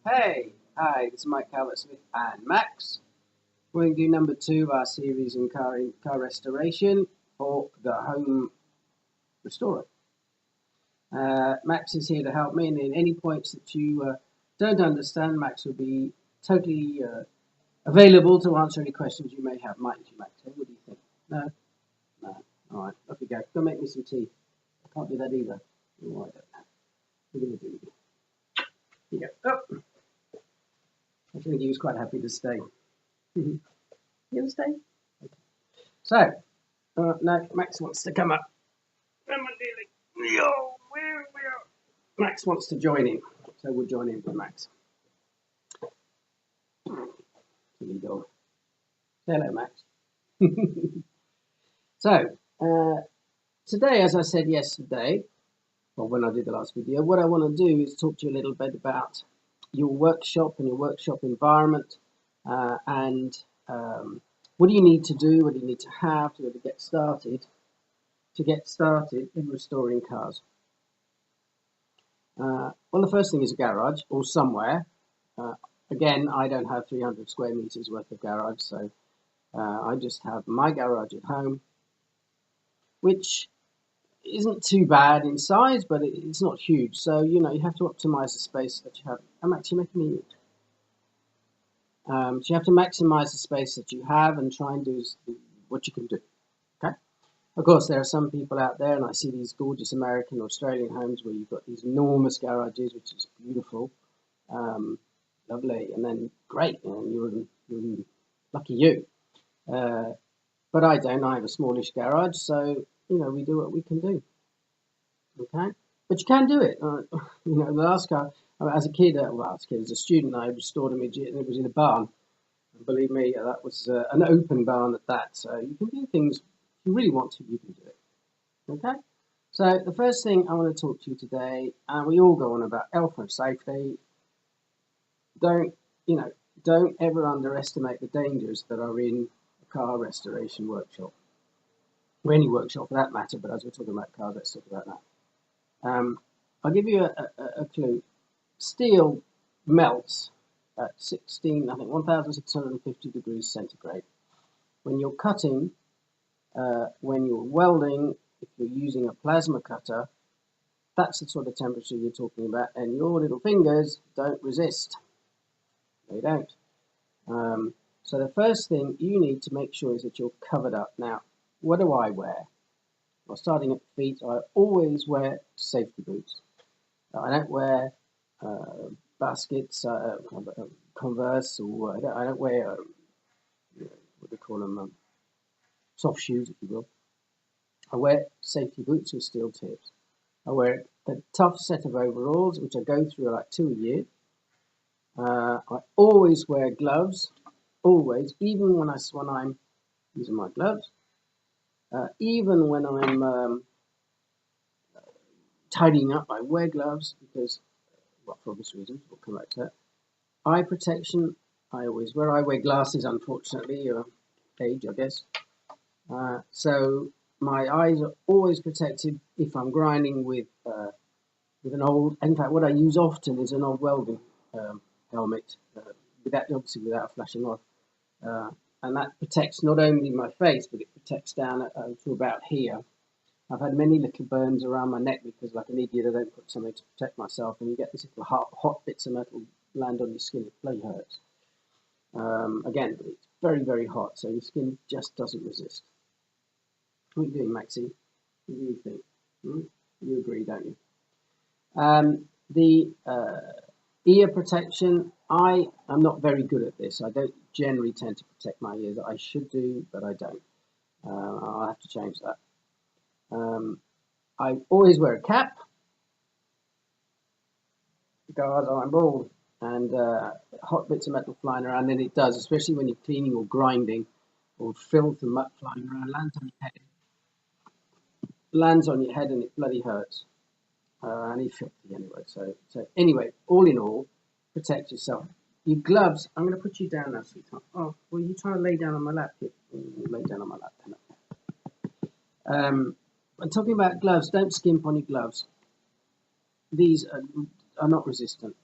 Hey, hi, this is Mike Calvert-Smith and Max. We're going to do number 2 of our series in car restoration for the home restorer. Max is here to help me, and in any points that you don't understand, Max will be totally available to answer any questions you may have. Mightn't you, Max? Hey, what do you think? No? No. All right, off we go. Go make me some tea. I can't do that either. Oh, I don't know. We're going to do it. Here you go. Oh. I think he was quite happy to stay. You ever stay? Okay. So, no, Max wants to come up. Yo, where we are? Max wants to join in, so we'll join in with Max. Silly dog. Say hello, Max. So, today, as I said yesterday, or when I did the last video, what I want to do is talk to you a little bit about your workshop and your workshop environment, and what do you need to do, what do you need to have to get started in restoring cars. Well, the first thing is a garage or somewhere. Again, I don't have 300 square meters worth of garage, so I just have my garage at home, which isn't too bad in size, but it's not huge. So, you know, you have to optimize the space that you have. I'm actually making me eat. So you have to maximize the space that you have and try and do what you can do. Okay. Of course, there are some people out there, and I see these gorgeous American or Australian homes where you've got these enormous garages, which is beautiful, lovely, and then great, and you're lucky you. But I don't. I have a smallish garage, so you know we do what we can do. Okay, but you can do it. You know, the last car, as a kid, as a student, I restored a midget, and it was in a barn. And believe me, that was an open barn at that. So you can do things if you really want to. You can do it. Okay. So the first thing I want to talk to you today, and we all go on about health and safety. Don't ever underestimate the dangers that are in a car restoration workshop, or any workshop for that matter. But as we're talking about cars, let's talk about that. I'll give you a clue. Steel melts at 1,650 degrees centigrade. When you're cutting, when you're welding, if you're using a plasma cutter, that's the sort of temperature you're talking about, and your little fingers don't resist. They don't. So the first thing you need to make sure is that you're covered up. Now, what do I wear? Well, starting at feet, I always wear safety boots. I don't wear baskets, Converse, or I don't wear what do they call them, soft shoes, if you will. I wear safety boots with steel tips. I wear a tough set of overalls, which I go through like 2 a year. I always wear gloves, always, even when I'm using my gloves, even when I'm tidying up, I wear gloves because, well, for obvious reasons, we'll come back to that. Eye protection, I always wear. I wear glasses, unfortunately, age, I guess. So my eyes are always protected if I'm grinding with an old. In fact, what I use often is an old welding helmet, obviously without a flashing off, and that protects not only my face, but it protects down to about here. I've had many little burns around my neck because, like an idiot, I don't put something to protect myself, and you get these little hot bits of metal land on your skin. It bloody hurts. Again, it's very, very hot, so your skin just doesn't resist. What are you doing, Maxie? What do you think? You agree, don't you? The ear protection, I am not very good at this. I don't generally tend to protect my ears. I should do, but I don't. I'll have to change that. I always wear a cap because I'm bald, and hot bits of metal flying around, and it does, especially when you're cleaning or grinding, or filth and muck flying around, lands on your head, and it bloody hurts. And it's filthy anyway. So anyway, all in all, protect yourself. Your gloves, I'm going to put you down now, sweetheart. Oh, well, you trying to lay down on my lap, kid? Lay down on my lap. I'm talking about gloves. Don't skimp on your gloves. These are not resistant.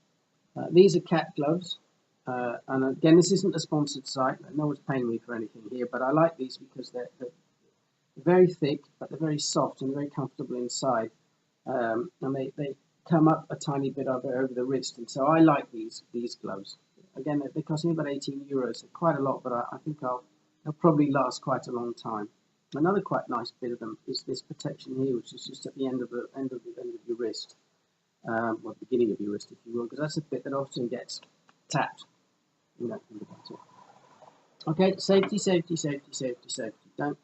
These are cat gloves. And again, this isn't a sponsored site. No one's paying me for anything here, but I like these because they're very thick, but they're very soft and very comfortable inside. And they come up a tiny bit over the wrist. And so I like these gloves. Again, they cost me about 18 euros, so quite a lot, but I think they'll probably last quite a long time. Another quite nice bit of them is this protection here, which is just at the end of your wrist, or the beginning of your wrist, if you will, because that's a bit that often gets tapped. You know, think about it. Okay, safety, safety, safety, safety, safety. Don't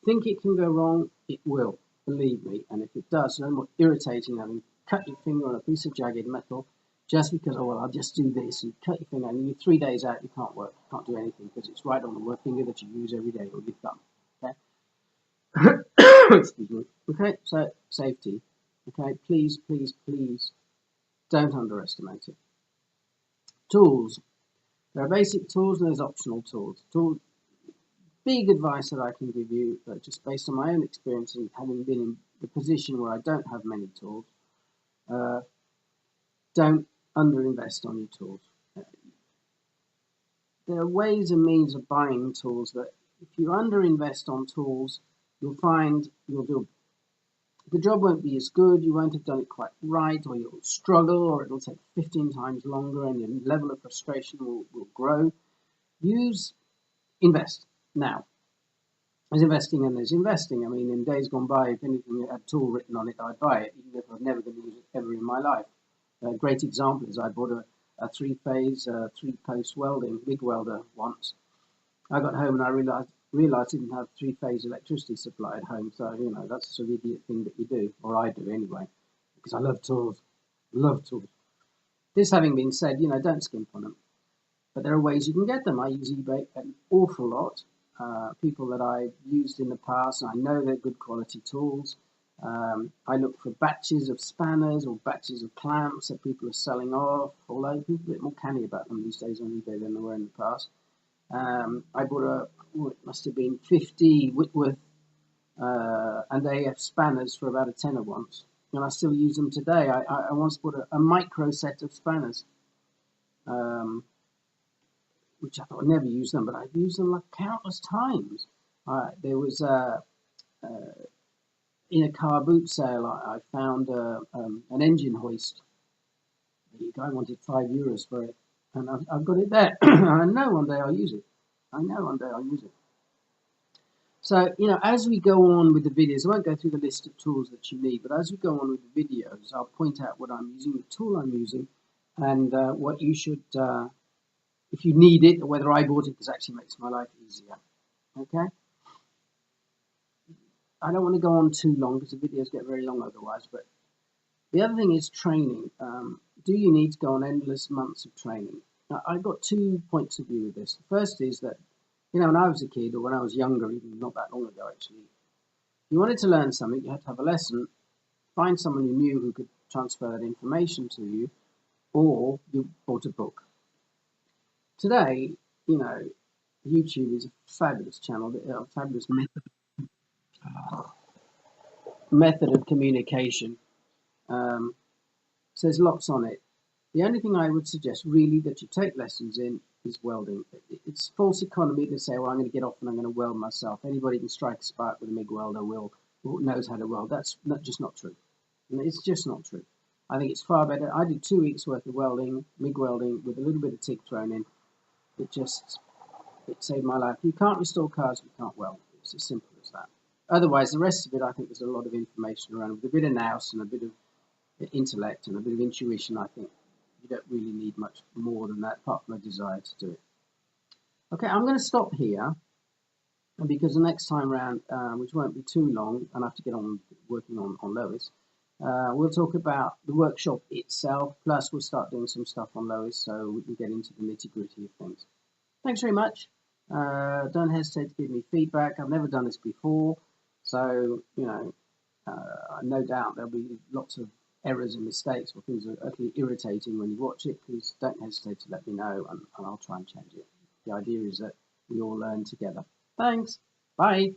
think it can go wrong. It will, believe me. And if it does, no more irritating having cut your finger on a piece of jagged metal just because, oh, well, I'll just do this. And cut your finger, and you're 3 days out, you can't work, can't do anything because it's right on the work finger that you use every day or your thumb. Okay? Excuse me. Okay, so safety. Okay, please, please, please don't underestimate it. Tools. There are basic tools and there's optional tools. Big advice that I can give you, just based on my own experience and having been in the position where I don't have many tools, don't underinvest on your tools. There are ways and means of buying tools that if you underinvest on tools, you'll find the job won't be as good, you won't have done it quite right, or you'll struggle, or it'll take 15 times longer and your level of frustration will grow. Invest. Now, there's investing and there's investing. I mean, in days gone by, if anything had a tool written on it, I'd buy it, even if I'm never going to use it ever in my life. A great example is I bought a three-phase, three-post welding, MIG welder once. I got home and I realized I didn't have three-phase electricity supply at home. So, you know, that's the sort of idiot thing that you do, or I do anyway, because I love tools. Love tools. This having been said, you know, don't skimp on them. But there are ways you can get them. I use eBay an awful lot. People that I've used in the past, and I know they're good quality tools. I look for batches of spanners or batches of clamps that people are selling off, although people are a bit more canny about them these days on eBay than they were in the past. I bought it must have been 50 Whitworth and AF spanners for about a tenner once, and I still use them today. I once bought a micro set of spanners, which I thought I'd never use them, but I've used them like countless times. There was in a car boot sale, I found an engine hoist. The guy wanted €5 for it, and I've got it there. I know one day I'll use it. So, you know, as we go on with the videos, I won't go through the list of tools that you need, but as we go on with the videos, I'll point out what I'm using, the tool I'm using, and what you should, if you need it, or whether I bought it because it actually makes my life easier. Okay? I don't want to go on too long because the videos get very long otherwise, but the other thing is training. Do you need to go on endless months of training? Now, I've got 2 points of view with this. The first is that, you know, when I was a kid, or when I was younger, even not that long ago actually, if you wanted to learn something, you had to have a lesson, find someone you knew who could transfer that information to you, or you bought a book. Today, you know, YouTube is a fabulous channel, a fabulous method of communication. So there's lots on it. The only thing I would suggest really that you take lessons in is welding. It's false economy to say, well, I'm going to get off and I'm going to weld myself. Anybody can strike a spark with a MIG welder knows how to weld. That's just not true. It's just not true. I think it's far better. I did 2 weeks worth of welding, MIG welding, with a little bit of TIG thrown in. It saved my life. You can't restore cars, you can't weld. It's as simple as that. Otherwise, the rest of it, I think there's a lot of information around. With a bit of nous and a bit of intellect and a bit of intuition, I think you don't really need much more than that, apart from a desire to do it. Okay, I'm going to stop here, because the next time round, which won't be too long, I'll have to get on working on Lois. We'll talk about the workshop itself, plus we'll start doing some stuff on Lois so we can get into the nitty-gritty of things. Thanks very much. Don't hesitate to give me feedback. I've never done this before, so, you know, no doubt there'll be lots of errors and mistakes or things that are utterly irritating when you watch it. Please don't hesitate to let me know, and I'll try and change it. The idea is that we all learn together. Thanks. Bye.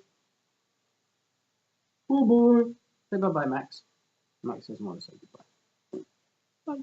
Oh boy. Say bye-bye, Max. Max doesn't want to say goodbye. Bye.